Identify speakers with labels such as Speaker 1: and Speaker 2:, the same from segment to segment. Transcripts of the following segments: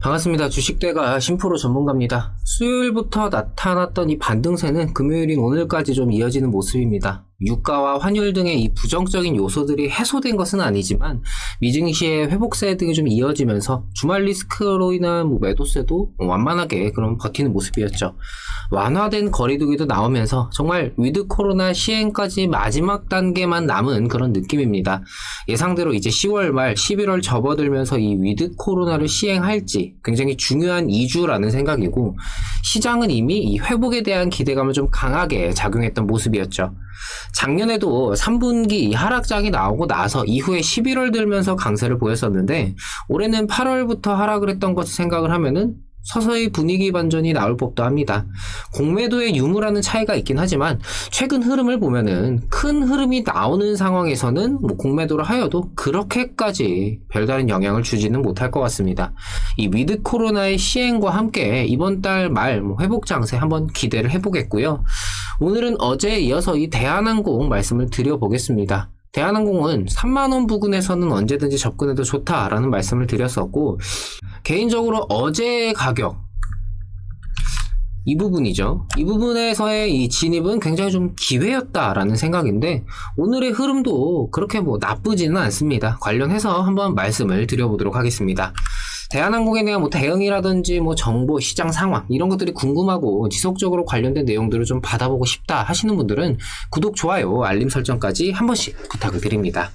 Speaker 1: 반갑습니다. 주식대가 심프로 전문가입니다. 수요일부터 나타났던 이 반등세는 금요일인 오늘까지 좀 이어지는 모습입니다. 유가와 환율 등의 이 부정적인 요소들이 해소된 것은 아니지만 미증 시의 회복세 등이 좀 이어지면서 주말 리스크로 인한 매도세도 완만하게 그런 버티는 모습이었죠. 완화된 거리두기도 나오면서 정말 위드 코로나 시행까지 마지막 단계만 남은 그런 느낌입니다. 예상대로 이제 10월 말 11월 접어들면서 이 위드 코로나를 시행할지 굉장히 중요한 2주라는 생각이고, 시장은 이미 이 회복에 대한 기대감을 좀 강하게 작용했던 모습이었죠. 작년에도 3분기 하락장이 나오고 나서 이후에 11월 들면서 강세를 보였었는데, 올해는 8월부터 하락을 했던 것을 생각을 하면은 서서히 분위기 반전이 나올 법도 합니다. 공매도의 유무라는 차이가 있긴 하지만 최근 흐름을 보면은 큰 흐름이 나오는 상황에서는 공매도를 하여도 그렇게까지 별다른 영향을 주지는 못할 것 같습니다. 이 위드 코로나의 시행과 함께 이번 달 말 회복 장세 한번 기대를 해보겠고요. 오늘은 어제에 이어서 이 대한항공 말씀을 드려보겠습니다. 대한항공은 3만원 부근에서는 언제든지 접근해도 좋다라는 말씀을 드렸었고, 개인적으로 어제의 가격 이 부분이죠. 이 부분에서의 이 진입은 굉장히 좀 기회였다라는 생각인데, 오늘의 흐름도 그렇게 나쁘지는 않습니다. 관련해서 한번 말씀을 드려보도록 하겠습니다. 대한항공에 대한 대응이라든지 정보, 시장 상황 이런 것들이 궁금하고 지속적으로 관련된 내용들을 좀 받아보고 싶다 하시는 분들은 구독, 좋아요, 알림 설정까지 한 번씩 부탁을 드립니다.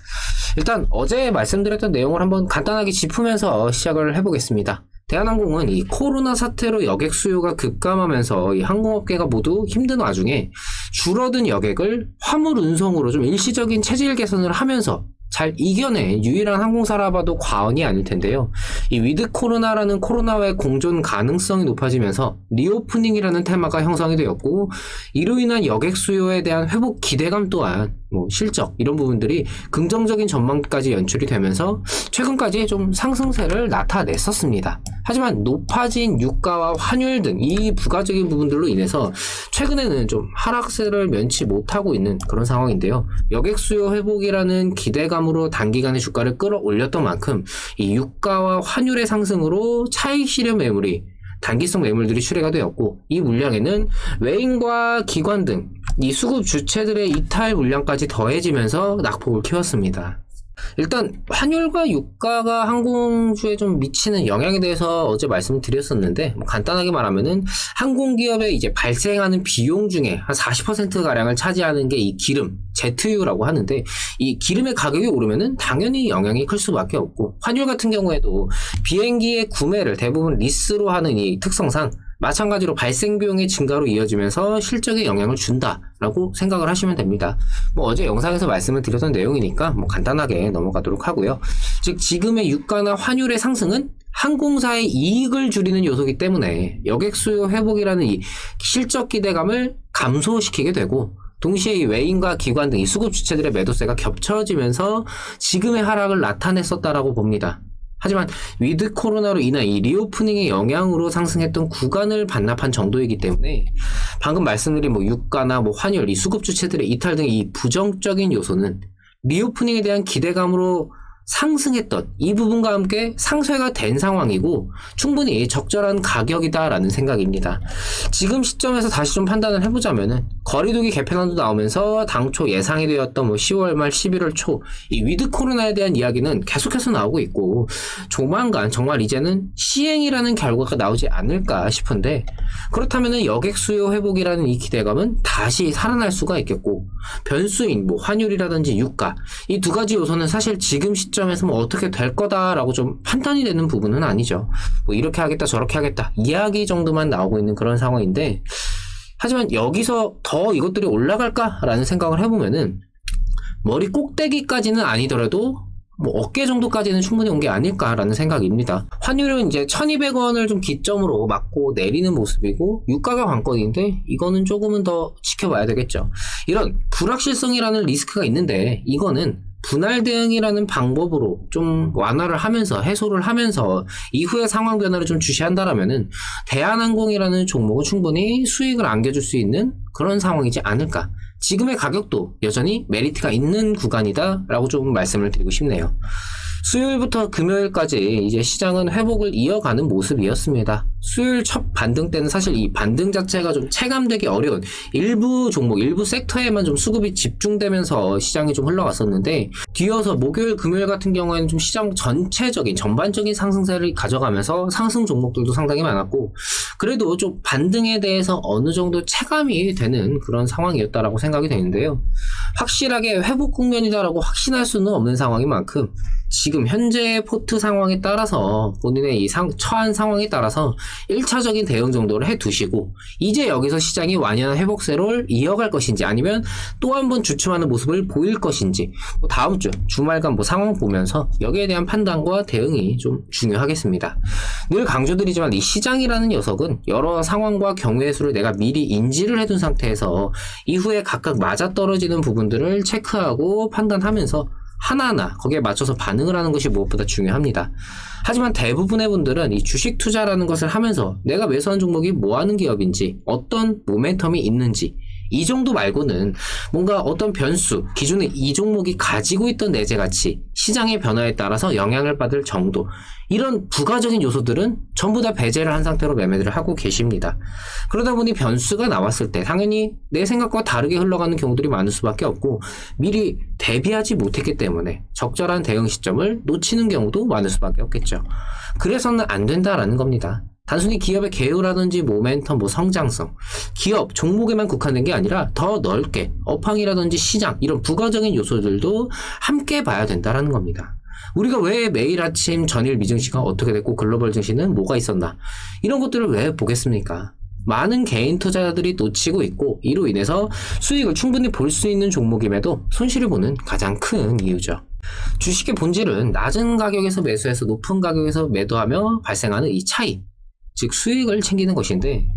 Speaker 1: 일단 어제 말씀드렸던 내용을 한번 간단하게 짚으면서 시작을 해보겠습니다. 대한항공은 이 코로나 사태로 여객 수요가 급감하면서 이 항공업계가 모두 힘든 와중에 줄어든 여객을 화물 운송으로 좀 일시적인 체질 개선을 하면서 잘 이겨낸 유일한 항공사라 봐도 과언이 아닐 텐데요. 이 위드 코로나라는 코로나와의 공존 가능성이 높아지면서 리오프닝이라는 테마가 형성이 되었고, 이로 인한 여객 수요에 대한 회복 기대감 또한 실적 이런 부분들이 긍정적인 전망까지 연출이 되면서 최근까지 좀 상승세를 나타냈었습니다. 하지만 높아진 유가와 환율 등 이 부가적인 부분들로 인해서 최근에는 좀 하락세를 면치 못하고 있는 그런 상황인데요. 여객 수요 회복이라는 기대감으로 단기간에 주가를 끌어올렸던 만큼 이 유가와 환율의 상승으로 차익 실현 매물이 단기성 매물들이 출회가 되었고, 이 물량에는 외인과 기관 등 이 수급 주체들의 이탈 물량까지 더해지면서 낙폭을 키웠습니다. 일단 환율과 유가가 항공주에 좀 미치는 영향에 대해서 어제 말씀드렸었는데, 간단하게 말하면은 항공기업에 이제 발생하는 비용 중에 한 40%가량을 차지하는 게 이 기름, 제트유라고 하는데, 이 기름의 가격이 오르면은 당연히 영향이 클 수밖에 없고, 환율 같은 경우에도 비행기의 구매를 대부분 리스로 하는 이 특성상 마찬가지로 발생 비용의 증가로 이어지면서 실적에 영향을 준다라고 생각을 하시면 됩니다. 어제 영상에서 말씀을 드렸던 내용이니까 간단하게 넘어가도록 하고요. 즉 지금의 유가나 환율의 상승은 항공사의 이익을 줄이는 요소이기 때문에 여객 수요 회복이라는 이 실적 기대감을 감소시키게 되고, 동시에 이 외인과 기관 등 이 수급 주체들의 매도세가 겹쳐지면서 지금의 하락을 나타냈었다라고 봅니다. 하지만 위드 코로나로 인한 이 리오프닝의 영향으로 상승했던 구간을 반납한 정도이기 때문에 방금 말씀드린 유가나 환율, 이 수급 주체들의 이탈 등 이 부정적인 요소는 리오프닝에 대한 기대감으로 상승했던 이 부분과 함께 상쇄가 된 상황이고 충분히 적절한 가격이다라는 생각입니다. 지금 시점에서 다시 좀 판단을 해보자면은 거리두기 개편안도 나오면서 당초 예상이 되었던 10월 말 11월 초 이 위드 코로나에 대한 이야기는 계속해서 나오고 있고, 조만간 정말 이제는 시행이라는 결과가 나오지 않을까 싶은데, 그렇다면은 여객 수요 회복이라는 이 기대감은 다시 살아날 수가 있겠고, 변수인 환율이라든지 유가 이 두 가지 요소는 사실 지금 시점에서 어떻게 될 거다라고 좀 판단이 되는 부분은 아니죠. 이렇게 하겠다 저렇게 하겠다 이야기 정도만 나오고 있는 그런 상황인데, 하지만 여기서 더 이것들이 올라갈까라는 생각을 해보면은 머리 꼭대기까지는 아니더라도 어깨 정도까지는 충분히 온 게 아닐까라는 생각입니다. 환율은 이제 1200원을 좀 기점으로 맞고 내리는 모습이고, 유가가 관건인데 이거는 조금은 더 지켜봐야 되겠죠. 이런 불확실성이라는 리스크가 있는데, 이거는 분할 대응이라는 방법으로 좀 완화를 하면서 해소를 하면서 이후의 상황 변화를 좀 주시한다라면은 대한항공이라는 종목은 충분히 수익을 안겨줄 수 있는 그런 상황이지 않을까. 지금의 가격도 여전히 메리트가 있는 구간이다 라고 좀 말씀을 드리고 싶네요. 수요일부터 금요일까지 이제 시장은 회복을 이어가는 모습이었습니다. 수요일 첫 반등 때는 사실 이 반등 자체가 좀 체감되기 어려운 일부 종목, 일부 섹터에만 좀 수급이 집중되면서 시장이 좀 흘러갔었는데, 뒤어서 목요일, 금요일 같은 경우에는 좀 시장 전체적인 전반적인 상승세를 가져가면서 상승 종목들도 상당히 많았고, 그래도 좀 반등에 대해서 어느 정도 체감이 되는 그런 상황이었다라고 생각이 되는데요. 확실하게 회복 국면이다라고 확신할 수는 없는 상황인 만큼 지금 현재의 포트 상황에 따라서 본인의 이 처한 상황에 따라서 1차적인 대응 정도를 해두시고, 이제 여기서 시장이 완연한 회복세를 이어갈 것인지 아니면 또 한 번 주춤하는 모습을 보일 것인지, 다음 주 주말간 상황 보면서 여기에 대한 판단과 대응이 좀 중요하겠습니다. 늘 강조드리지만 이 시장이라는 녀석은 여러 상황과 경우의 수를 내가 미리 인지를 해둔 상태에서 이후에 각각 맞아떨어지는 부분들을 체크하고 판단하면서 하나하나 거기에 맞춰서 반응을 하는 것이 무엇보다 중요합니다. 하지만 대부분의 분들은 이 주식 투자라는 것을 하면서 내가 매수한 종목이 뭐 하는 기업인지, 어떤 모멘텀이 있는지, 이 정도 말고는 뭔가 어떤 변수, 기존에 이 종목이 가지고 있던 내재 가치, 시장의 변화에 따라서 영향을 받을 정도, 이런 부가적인 요소들은 전부 다 배제를 한 상태로 매매를 하고 계십니다. 그러다 보니 변수가 나왔을 때 당연히 내 생각과 다르게 흘러가는 경우들이 많을 수밖에 없고, 미리 대비하지 못했기 때문에 적절한 대응 시점을 놓치는 경우도 많을 수밖에 없겠죠. 그래서는 안 된다라는 겁니다. 단순히 기업의 개요라든지 모멘텀, 성장성, 기업, 종목에만 국한된 게 아니라 더 넓게 업황이라든지 시장, 이런 부가적인 요소들도 함께 봐야 된다라는 겁니다. 우리가 왜 매일 아침 전일 미증시가 어떻게 됐고 글로벌 증시는 뭐가 있었나, 이런 것들을 왜 보겠습니까? 많은 개인 투자자들이 놓치고 있고, 이로 인해서 수익을 충분히 볼 수 있는 종목임에도 손실을 보는 가장 큰 이유죠. 주식의 본질은 낮은 가격에서 매수해서 높은 가격에서 매도하며 발생하는 이 차이, 즉 수익을 챙기는 것인데,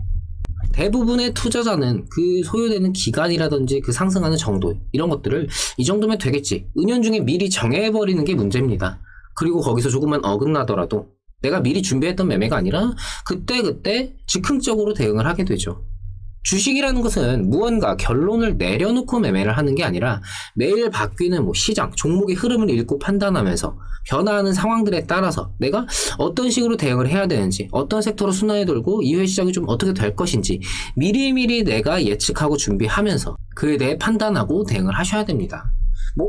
Speaker 1: 대부분의 투자자는 그 소요되는 기간이라든지 그 상승하는 정도, 이런 것들을 이 정도면 되겠지, 은연중에 미리 정해버리는 게 문제입니다. 그리고 거기서 조금만 어긋나더라도 내가 미리 준비했던 매매가 아니라 그때그때 즉흥적으로 대응을 하게 되죠. 주식이라는 것은 무언가 결론을 내려놓고 매매를 하는 게 아니라 매일 바뀌는 시장, 종목의 흐름을 읽고 판단하면서 변화하는 상황들에 따라서 내가 어떤 식으로 대응을 해야 되는지, 어떤 섹터로 순환이 돌고 이후의 시장이 좀 어떻게 될 것인지 미리미리 내가 예측하고 준비하면서 그에 대해 판단하고 대응을 하셔야 됩니다.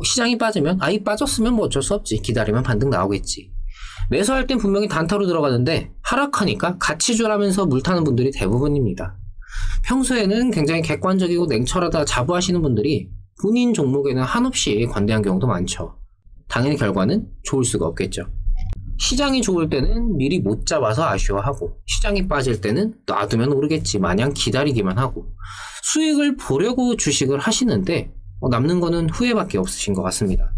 Speaker 1: 시장이 빠지면 빠졌으면 어쩔 수 없지, 기다리면 반등 나오겠지. 매수할 땐 분명히 단타로 들어가는데 하락하니까 같이 주라면서 물타는 분들이 대부분입니다. 평소에는 굉장히 객관적이고 냉철하다 자부하시는 분들이 본인 종목에는 한없이 관대한 경우도 많죠. 당연히 결과는 좋을 수가 없겠죠. 시장이 좋을 때는 미리 못 잡아서 아쉬워하고, 시장이 빠질 때는 놔두면 오르겠지 마냥 기다리기만 하고, 수익을 보려고 주식을 하시는데 남는 거는 후회밖에 없으신 것 같습니다.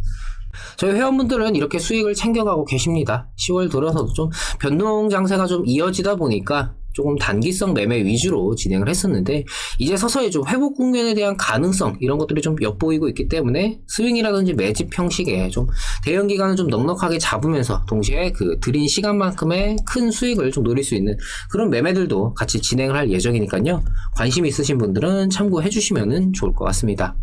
Speaker 1: 저희 회원분들은 이렇게 수익을 챙겨가고 계십니다. 10월 들어서도 좀 변동 장세가 좀 이어지다 보니까 조금 단기성 매매 위주로 진행을 했었는데, 이제 서서히 좀 회복 국면에 대한 가능성, 이런 것들이 좀 엿보이고 있기 때문에 스윙이라든지 매집 형식의 좀 대응 기간을 좀 넉넉하게 잡으면서 동시에 그 들인 시간만큼의 큰 수익을 좀 노릴 수 있는 그런 매매들도 같이 진행을 할 예정이니까요. 관심 있으신 분들은 참고해 주시면 좋을 것 같습니다.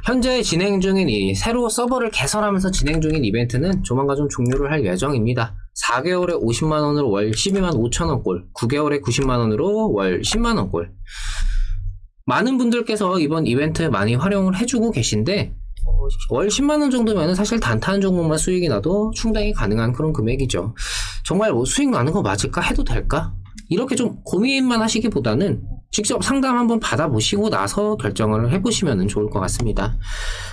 Speaker 1: 현재 진행 중인 이 새로 서버를 개설하면서 진행 중인 이벤트는 조만간 좀 종료를 할 예정입니다. 4개월에 50만원으로 월 12만 5천원 꼴, 9개월에 90만원으로 월 10만원 꼴. 많은 분들께서 이번 이벤트 많이 활용을 해주고 계신데, 월 10만원 정도면 사실 단타한 종목만 수익이 나도 충당이 가능한 그런 금액이죠. 정말 수익 나는 거 맞을까? 해도 될까? 이렇게 좀 고민만 하시기보다는 직접 상담 한번 받아보시고 나서 결정을 해보시면 좋을 것 같습니다.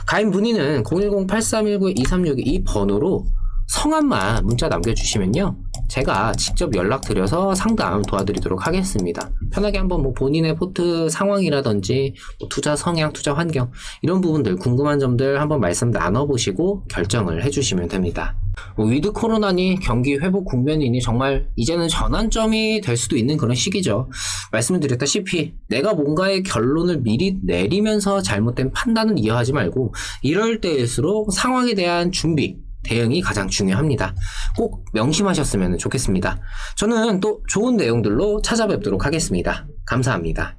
Speaker 1: 가입 문의는 010-8319-2362 이 번호로 성함만 문자 남겨주시면요, 제가 직접 연락드려서 상담 도와드리도록 하겠습니다. 편하게 한번 본인의 포트 상황이라든지 투자 성향, 투자 환경, 이런 부분들 궁금한 점들 한번 말씀 나눠보시고 결정을 해주시면 됩니다. 위드 코로나니 경기 회복 국면이니 정말 이제는 전환점이 될 수도 있는 그런 시기죠. 말씀을 드렸다시피 내가 뭔가의 결론을 미리 내리면서 잘못된 판단을 이어하지 말고, 이럴 때일수록 상황에 대한 준비, 대응이 가장 중요합니다. 꼭 명심하셨으면 좋겠습니다. 저는 또 좋은 내용들로 찾아뵙도록 하겠습니다. 감사합니다.